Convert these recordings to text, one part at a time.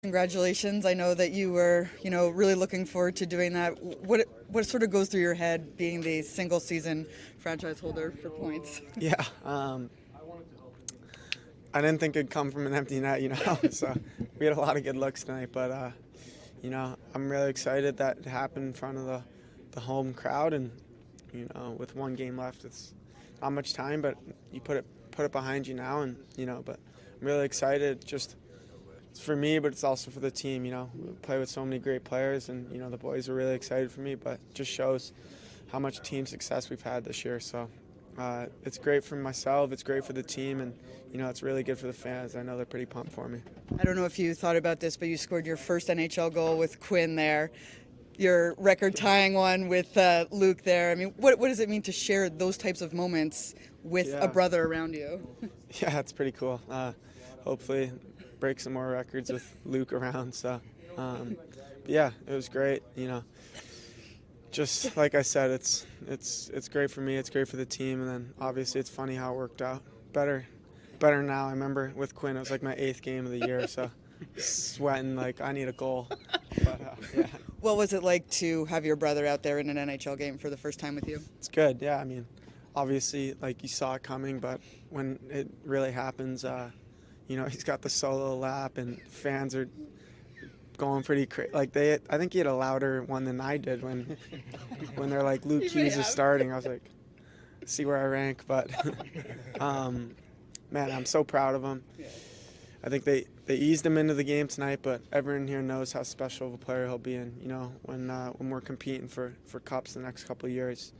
Congratulations. I know that you were, really looking forward to doing that. What sort of goes through your head being the single season franchise holder for points? Yeah, I didn't think it'd come from an empty net, so we had a lot of good looks tonight, but, I'm really excited that it happened in front of the home crowd, and, with one game left, it's not much time, but you put it behind you now, and, but I'm really excited. Just it's for me, but it's also for the team. We play with so many great players, and the boys are really excited for me. But it just shows how much team success we've had this year. So it's great for myself. It's great for the team, and it's really good for the fans. I know they're pretty pumped for me. I don't know if you thought about this, but you scored your first NHL goal with Quinn there. Your record tying one with Luke there. I mean, what does it mean to share those types of moments with a brother around you? Yeah, it's pretty cool. Hopefully break some more records with Luke around. So, but yeah, it was great. Just like I said, it's great for me. It's great for the team, and then obviously it's funny how it worked out. Better now. I remember with Quinn, it was like my 8th game of the year, so sweating like I need a goal. But yeah. What was it like to have your brother out there in an NHL game for the first time with you? It's good. Yeah, I mean, obviously, like you saw it coming, but when it really happens, he's got the solo lap, and fans are going pretty crazy. Like I think he had a louder one than I did when they're like Luke Hughes is starting. I was like, see where I rank, but man, I'm so proud of him. I think they eased him into the game tonight, but everyone here knows how special of a player he'll be. And when we're competing for cups the next couple of years,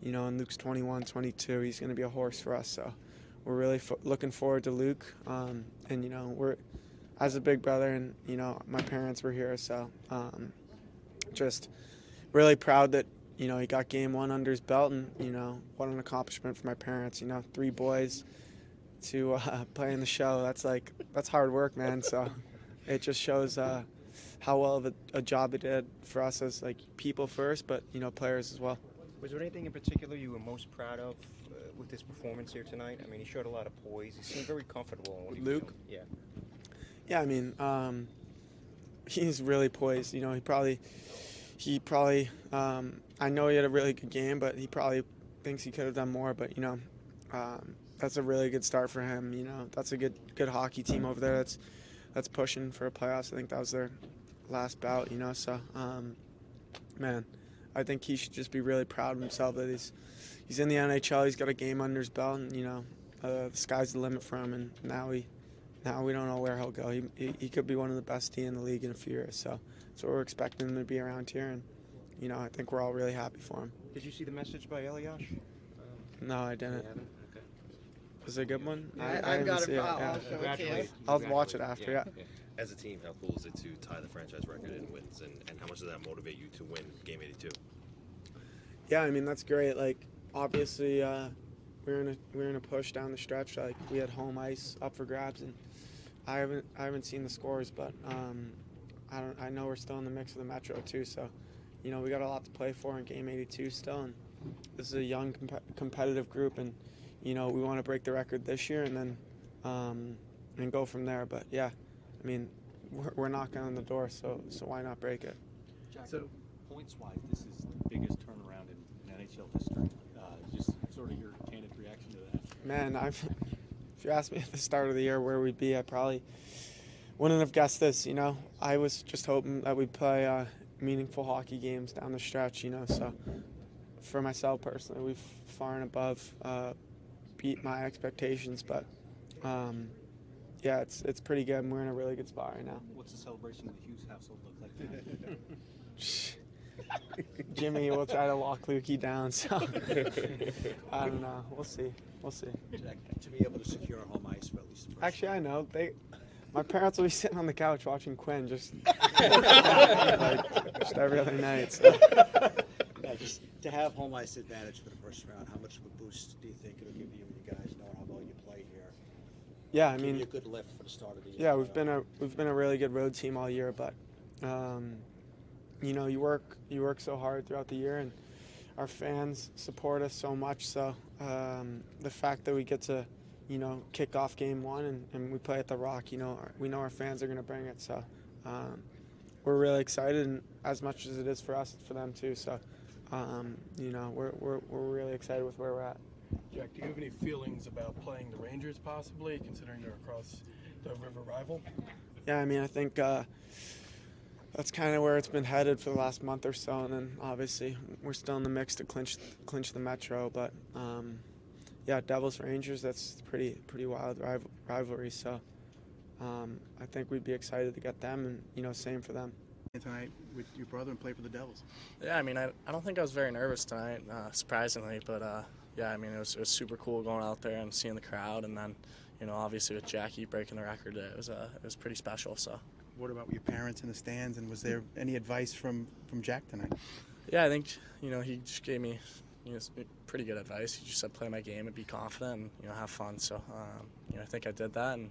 and Luke's 21, 22, he's going to be a horse for us. So we're really looking forward to Luke. And we're as a big brother, and my parents were here, so just really proud that he got game one under his belt, and what an accomplishment for my parents. 3 boys to play in the show. That's hard work, man. So it just shows how well of a job it did for us as like people first, but players as well. Was there anything in particular you were most proud of with his performance here tonight? I mean, he showed a lot of poise. He seemed very comfortable in what he was Luke? doing. Yeah. Yeah, I mean, he's really poised. He probably. I know he had a really good game, but he probably thinks he could have done more. But that's a really good start for him. That's a good hockey team over there. That's pushing for a playoffs. I think that was their last bout. So man, I think he should just be really proud of himself that he's in the NHL. He's got a game under his belt, and the sky's the limit for him. And now we don't know where he'll go. He could be one of the best D in the league in a few years. So we're expecting him to be around here, and I think we're all really happy for him. Did you see the message by Elias? No, I didn't. Okay. Was it a good one? I've got it. I'll watch it after. Yeah. As a team, how cool is it to tie the franchise record in wins, and how much does that motivate you to win Game 82? Yeah, I mean that's great. Like obviously, we're in a push down the stretch. Like we had home ice up for grabs, and I haven't seen the scores, but I know we're still in the mix of the Metro too. So, we got a lot to play for in Game 82 still, and this is a young competitive group, and we want to break the record this year, and then and go from there. But yeah, I mean we're knocking on the door, so why not break it? Jack, so points-wise, this is the biggest turnaround in NHL history. Just sort of your candid reaction to that. Man, if you asked me at the start of the year where we'd be, I probably wouldn't have guessed this. I was just hoping that we'd play meaningful hockey games down the stretch. So for myself personally, we've far and above beat my expectations, but yeah, it's pretty good, and we're in a really good spot right now. What's the celebration in the Hughes household look like tonight? Jimmy will try to lock Lukey down, so I don't know. We'll see. Jack, to be able to secure a home ice for at least the first Actually, I know. My parents will be sitting on the couch watching Quinn just just every other night. So. Yeah, just to have home ice advantage for the first round, how much of a boost do you think it'll give you and you guys knowing how well you play here? Yeah, I Give mean, you a good lift for the start of the year. yeah, we've been a really good road team all year, but you work so hard throughout the year, and our fans support us so much. So the fact that we get to kick off game one and we play at the Rock, we know our fans are going to bring it. So we're really excited, and as much as it is for us, it's for them too. So, we're really excited with where we're at. Jack, do you have any feelings about playing the Rangers possibly, considering they're across the river rival? Yeah, I mean, I think that's kind of where it's been headed for the last month or so, and then obviously we're still in the mix to clinch the Metro. But Devils Rangers, that's pretty wild rivalry. So I think we'd be excited to get them, and same for them. Tonight with your brother and play for the Devils. Yeah, I mean, I don't think I was very nervous tonight, surprisingly, but yeah, I mean, it was super cool going out there and seeing the crowd, and then, obviously with Jackie breaking the record, it was pretty special. So. What about your parents in the stands, and was there any advice from Jack tonight? Yeah, I think he just gave me pretty good advice. He just said play my game and be confident and have fun. So I think I did that, and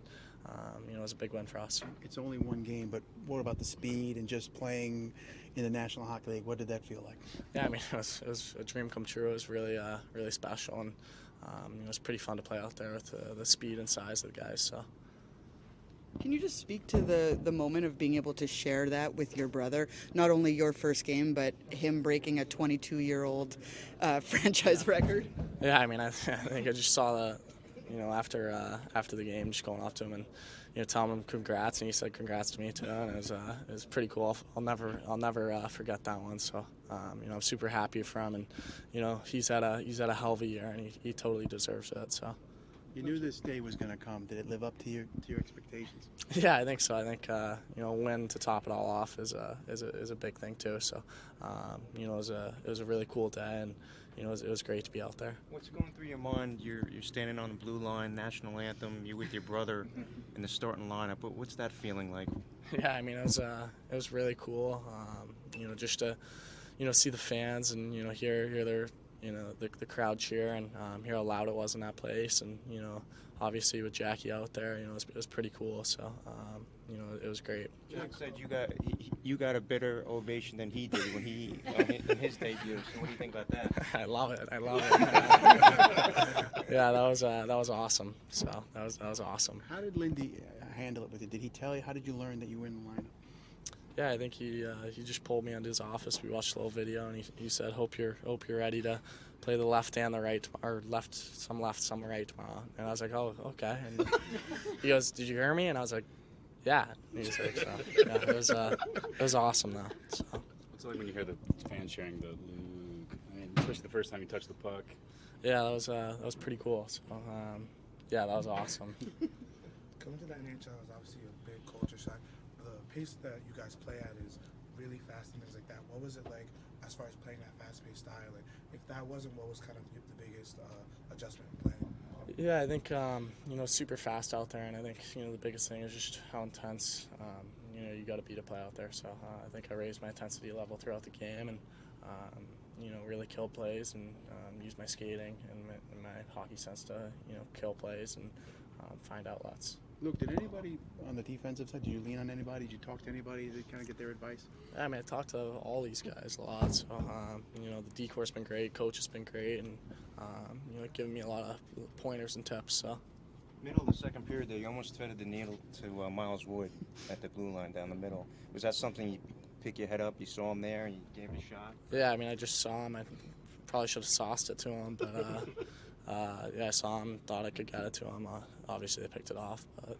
it was a big win for us. It's only one game, but what about the speed and just playing in the National Hockey League? What did that feel like? Yeah, I mean, it was a dream come true. It was really special, and it was pretty fun to play out there with the speed and size of the guys. So. Can you just speak to the moment of being able to share that with your brother? Not only your first game, but him breaking a 22-year-old franchise record? Yeah, I mean, I think I just saw the, after the game, just going up to him and, telling him congrats, and he said congrats to me too, and it was pretty cool. I'll never forget that one. So, I'm super happy for him, and, he's had a hell of a year, and he totally deserves it. So. You knew this day was going to come. Did it live up to your expectations? Yeah, I think so. I think win to top it all off is a big thing too. So it was a really cool day, and it was great to be out there. What's going through your mind? You're standing on the blue line, national anthem. You're with your brother in the starting lineup. But what's that feeling like? Yeah, I mean, it was really cool. Just to see the fans and hear their the crowd cheer, and hear how loud it was in that place, and obviously with Jackie out there, it was pretty cool. So it was great. Jack said you got a better ovation than he did when he in his debut. So what do you think about that? I love it. Yeah, that was awesome. So that was awesome. How did Lindy handle it with you? Did he tell you? How did you learn that you were in the lineup? Yeah, I think he just pulled me into his office. We watched a little video, and he said, "Hope you're ready to play the left and the right, or some right tomorrow." And I was like, "Oh, okay." And he goes, "Did you hear me?" And I was like, "Yeah." And he was like, so, yeah, it was awesome though. So. What's it like when you hear the fans sharing the Luke? I mean, especially the first time you touched the puck. Yeah, that was pretty cool. So, yeah, that was awesome. Coming to the NHL is obviously a big culture shock. The pace that you guys play at is really fast and things like that. What was it like as far as playing that fast-paced style? And if that wasn't, what was kind of the biggest adjustment in playing? Yeah, I think super fast out there, and I think the biggest thing is just how intense you got to be to play out there. So I think I raised my intensity level throughout the game, and really kill plays, and use my skating and my hockey sense to kill plays and find outlets. Luke, did anybody on the defensive side, did you lean on anybody? Did you talk to anybody to kind of get their advice? Yeah, I mean, I talked to all these guys a lot. So, the D-course been great, coach has been great, and, giving me a lot of pointers and tips. So. Middle of the second period there, you almost threaded the needle to Miles Wood at the blue line down the middle. Was that something you pick your head up, you saw him there, and you gave it a shot? Yeah, I mean, I just saw him. I probably should have sauced it to him, but yeah, I saw him, thought I could get it to him. Obviously, they picked it off. But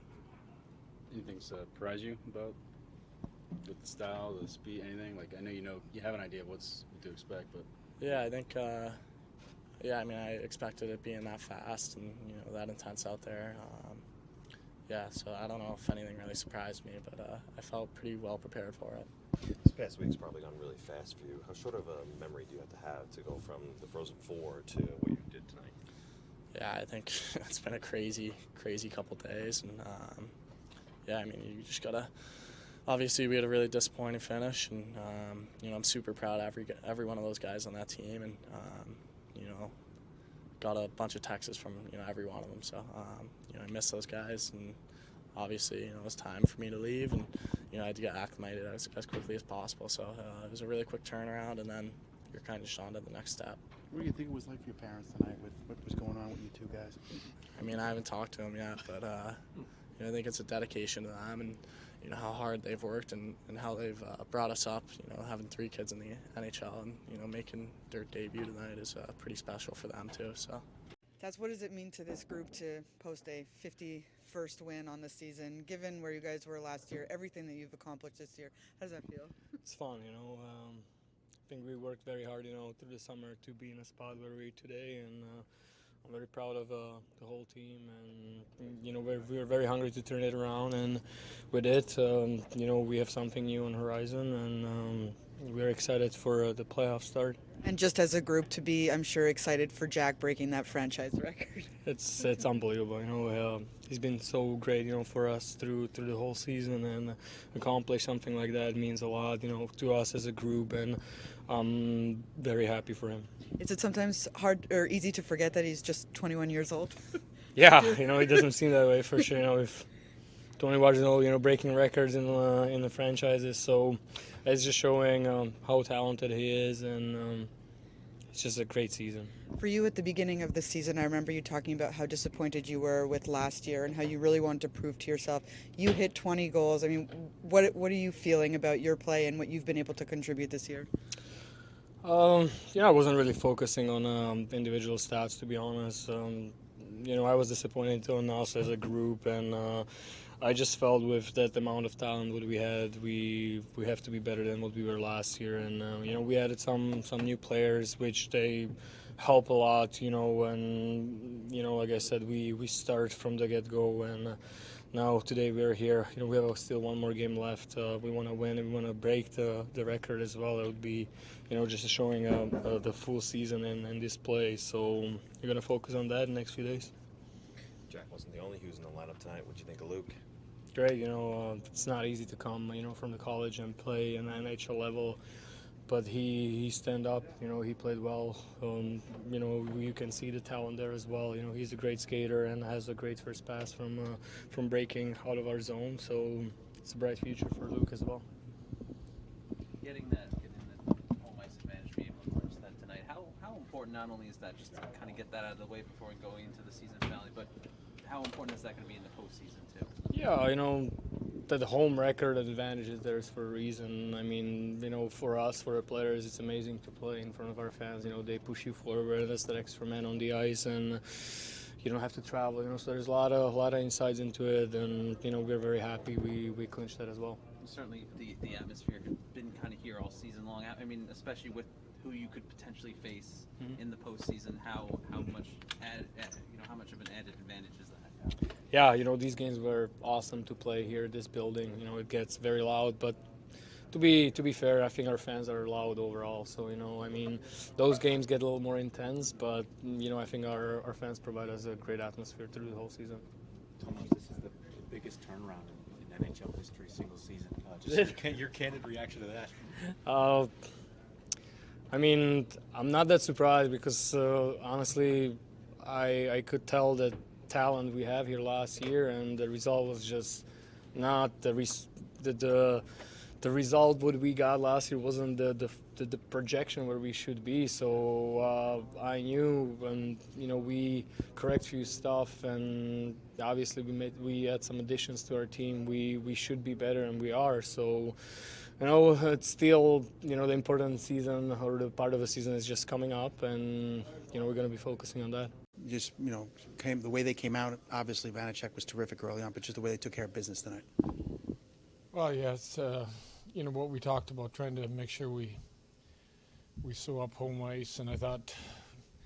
anything surprise you about with the style, the speed, anything? Like, I know you have an idea of what to expect, but yeah, I think I mean, I expected it being that fast and that intense out there. Yeah, so I don't know if anything really surprised me, but I felt pretty well prepared for it. This past week's probably gone really fast for you. How short of a memory do you have to go from the Frozen Four to what you did tonight? Yeah, I think it's been a crazy couple days, and yeah, I mean, you just gotta. Obviously, we had a really disappointing finish, and I'm super proud of every one of those guys on that team, and got a bunch of texts from every one of them. So I miss those guys, and obviously it was time for me to leave, and I had to get acclimated as quickly as possible. So it was a really quick turnaround, and then you're kind of just on to the next step. What do you think it was like for your parents tonight with what was going on with you two guys? I mean, I haven't talked to them yet, but I think it's a dedication to them, and you know, how hard they've worked and how they've brought us up. You know, having 3 kids in the NHL and, you know, making their debut tonight is pretty special for them too. So. That's what does it mean to this group to post a 51st win on the season, given where you guys were last year, everything that you've accomplished this year? How does that feel? It's fun, you know. I think we worked very hard, you know, through the summer to be in a spot where we're today, and I'm very proud of the whole team, and you know we're very hungry to turn it around, and with it, you know, we have something new on the horizon, and we're excited for the playoff start. And just as a group to be, I'm sure, excited for Jack breaking that franchise record. It's unbelievable, you know. He's been so great, you know, for us through the whole season, and accomplish something like that means a lot, you know, to us as a group, and I'm very happy for him. Is it sometimes hard or easy to forget that he's just 21 years old? Yeah, you know, it doesn't seem that way for sure. You know, if Tony Waddell, you know, breaking records in the franchises, so it's just showing how talented he is, and it's just a great season. For you at the beginning of the season, I remember you talking about how disappointed you were with last year and how you really wanted to prove to yourself. You hit 20 goals. I mean, what are you feeling about your play and what you've been able to contribute this year? Yeah, I wasn't really focusing on individual stats, to be honest. You know, I was disappointed on us as a group, and I just felt with that amount of talent what we had, we have to be better than what we were last year. And you know, we added some new players, which they help a lot. You know, and you know, like I said, we start from the get-go, and now today we're here. You know, we have still one more game left. We want to win, and we want to break the record as well. It would be, you know, just showing the full season in this play. So we're gonna focus on that in the next few days. Jack wasn't the only Hughes in the lineup tonight. What do you think of Luke? Great, you know, it's not easy to come, you know, from the college and play in the NHL level, but he stand up, you know, he played well. You know, you can see the talent there as well. You know, he's a great skater and has a great first pass from breaking out of our zone. So it's a bright future for Luke as well. Getting the home ice advantage, being able to clinch that tonight. How important not only is that just to kind of get that out of the way before going into the season finale, but how important is that going to be in the postseason too? Yeah, you know, the home record advantage is there for a reason. I mean, you know, for us, for the players, it's amazing to play in front of our fans. You know, they push you forward. That's that extra man on the ice, and you don't have to travel. You know, so there's a lot of insights into it, and you know, we're very happy we clinched that as well. Certainly, the atmosphere has been kind of here all season long. I mean, especially with who you could potentially face in the postseason. How much how much of an added advantage is that? Yeah, you know, these games were awesome to play here at this building. You know, it gets very loud, but to be fair, I think our fans are loud overall. So, you know, I mean, those games get a little more intense, but, you know, I think our fans provide us a great atmosphere through the whole season. Tomas, this is the biggest turnaround in NHL history, single season. Just your candid reaction to that. I mean, I'm not that surprised because, honestly, I could tell that talent we have here last year, and the result was just not the result what we got last year wasn't the projection where we should be. So I knew, and you know, we correct few stuff, and obviously we had some additions to our team. We should be better, and we are. So you know, it's still, you know, the important season or the part of the season is just coming up, and you know, we're going to be focusing on that. Just, you know, the way they came out, obviously Vanacek was terrific early on, but just the way they took care of business tonight. Well, yeah, it's you know what we talked about, trying to make sure we sew up home ice, and I thought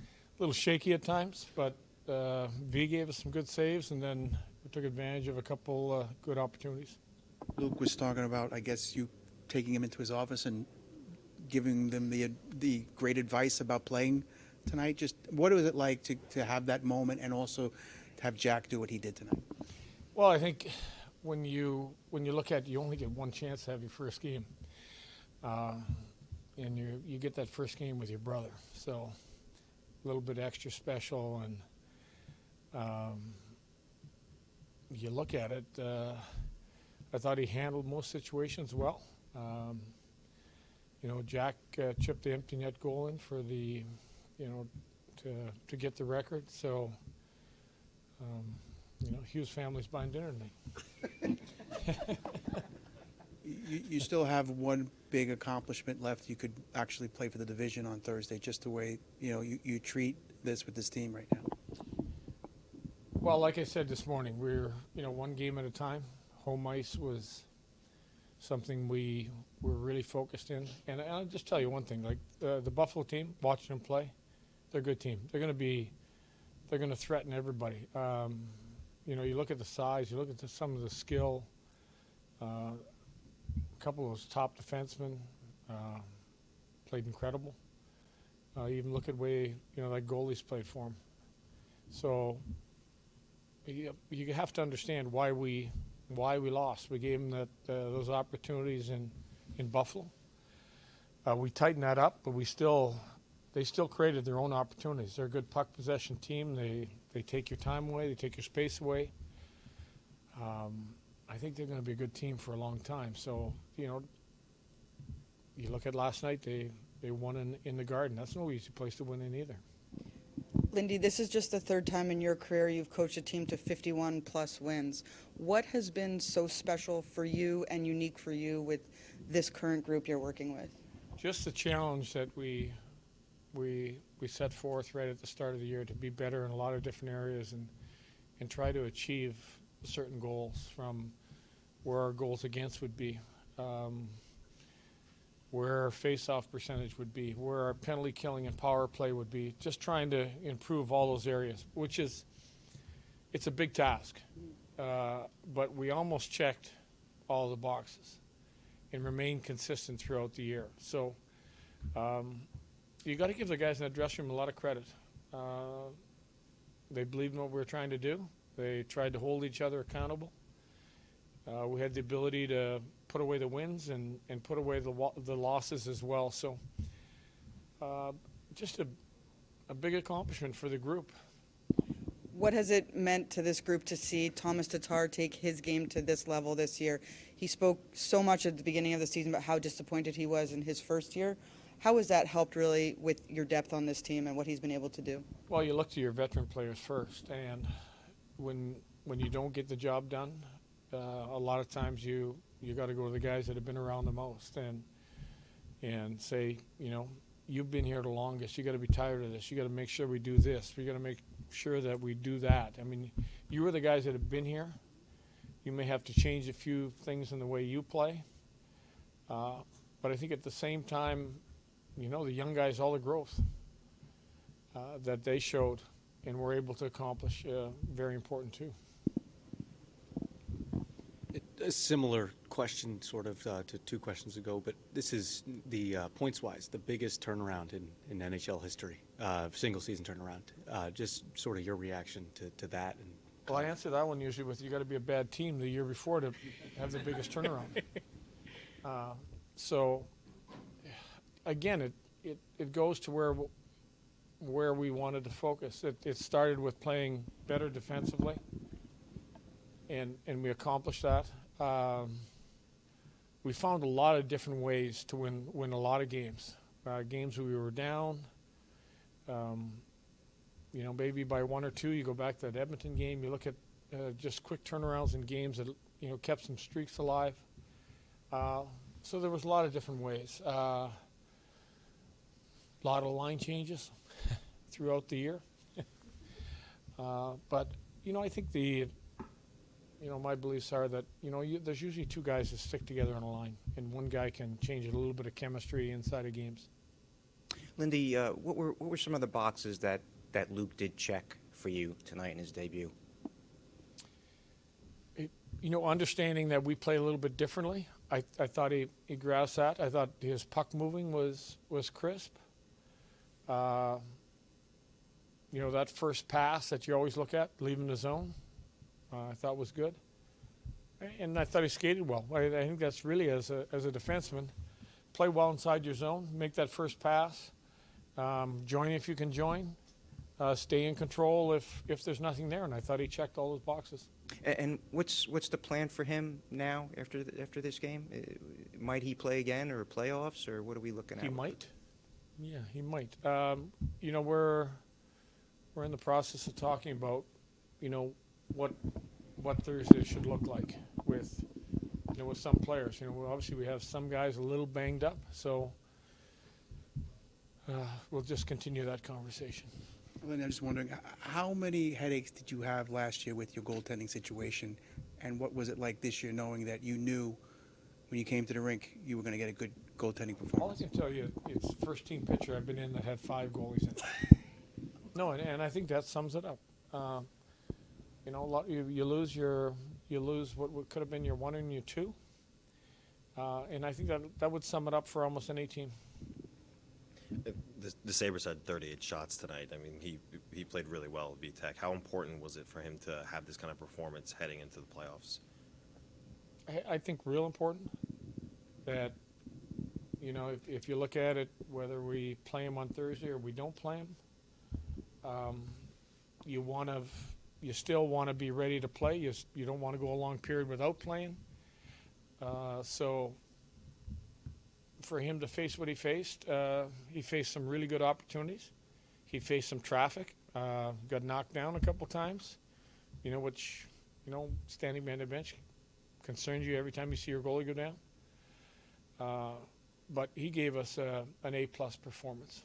a little shaky at times, but V gave us some good saves, and then we took advantage of a couple good opportunities. Luke was talking about, I guess, you taking him into his office and giving them the great advice about playing tonight. Just what was it like to have that moment, and also to have Jack do what he did tonight? Well, I think when you look at, you only get one chance to have your first game, and you get that first game with your brother, so a little bit extra special. And you look at it, I thought he handled most situations well. You know, Jack chipped the empty net goal in for the, you know, to get the record. So, you know, Hughes family's buying dinner tonight. You still have one big accomplishment left. You could actually play for the division on Thursday, just the way you treat this with this team right now. Well, like I said this morning, we're one game at a time. Home ice was something we were really focused in. And I'll just tell you one thing: like the Buffalo team, watching them play, they're a good team. They're going to threaten everybody. You look at the size, you look at some of the skill. A couple of those top defensemen played incredible. You even look at way like goalies played for them. So you have to understand why we lost. We gave them those opportunities in Buffalo. We tightened that up, but they still created their own opportunities. They're a good puck possession team. They take your time away. They take your space away. I think they're going to be a good team for a long time. So, you look at last night, they won in the Garden. That's no easy place to win in either. Lindy, this is just the third time in your career you've coached a team to 51-plus wins. What has been so special for you and unique for you with this current group you're working with? Just the challenge that we set forth right at the start of the year to be better in a lot of different areas and try to achieve certain goals, from where our goals against would be, where our face-off percentage would be, where our penalty killing and power play would be, just trying to improve all those areas, it's a big task. But we almost checked all the boxes and remained consistent throughout the year. So you got to give the guys in that dressing room a lot of credit. They believed in what we were trying to do. They tried to hold each other accountable. We had the ability to put away the wins and put away the losses as well. So just a big accomplishment for the group. What has it meant to this group to see Tomas Tatar take his game to this level this year? He spoke so much at the beginning of the season about how disappointed he was in his first year. How has that helped really with your depth on this team and what he's been able to do? Well, you look to your veteran players first, and when you don't get the job done, a lot of times you got to go to the guys that have been around the most and say, you've been here the longest. You got to be tired of this. You got to make sure we do this. We got to make sure that we do that. I mean, you are the guys that have been here. You may have to change a few things in the way you play, but I think at the same time, the young guys, all the growth that they showed and were able to accomplish, very important too. A similar question sort of to 2 questions ago, but this is the points-wise, the biggest turnaround in NHL history, single season turnaround. Just sort of your reaction to that. Well, I answer that one usually with, you got to be a bad team the year before to have the biggest turnaround. So again, it goes to where we wanted to focus. It started with playing better defensively, and we accomplished that. We found a lot of different ways to win a lot of games. Games where we were down, maybe by 1 or 2, you go back to that Edmonton game. You look at just quick turnarounds in games that kept some streaks alive. So there was a lot of different ways. A lot of line changes throughout the year. But I think my beliefs are that, there's usually 2 guys that stick together on a line, and one guy can change a little bit of chemistry inside of games. Lindy, what were some of the boxes that Luke did check for you tonight in his debut? Understanding that we play a little bit differently. I thought he grasped that. I thought his puck moving was crisp. That first pass that you always look at, leaving the zone, I thought was good. And I thought he skated well. I think that's really, as a defenseman, play well inside your zone, make that first pass, join if you can join, stay in control if there's nothing there. And I thought he checked all those boxes. And what's the plan for him now after this game? Might he play again, or playoffs, or what are we looking at? He might. Yeah, he might. We're in the process of talking about, what Thursday should look like with with some players. Obviously we have some guys a little banged up, so we'll just continue that conversation. Well, I'm just wondering, how many headaches did you have last year with your goaltending situation, and what was it like this year, knowing that you knew when you came to the rink you were going to get a good goaltending All I performance? can tell you, it's the first team pitcher I've been in that had 5 goalies in it. No, and I think that sums it up. You lose what could have been your 1 and your 2, and I think that would sum it up for almost any team. The Sabres had 38 shots tonight. I mean, he played really well at VTech. How important was it for him to have this kind of performance heading into the playoffs? I think real important that, if you look at it, whether we play him on Thursday or we don't play him, you still want to be ready to play. You don't want to go a long period without playing. So for him to face what he faced some really good opportunities. He faced some traffic, got knocked down a couple times, which, standing behind the bench concerns you every time you see your goalie go down. But he gave us an A-plus performance.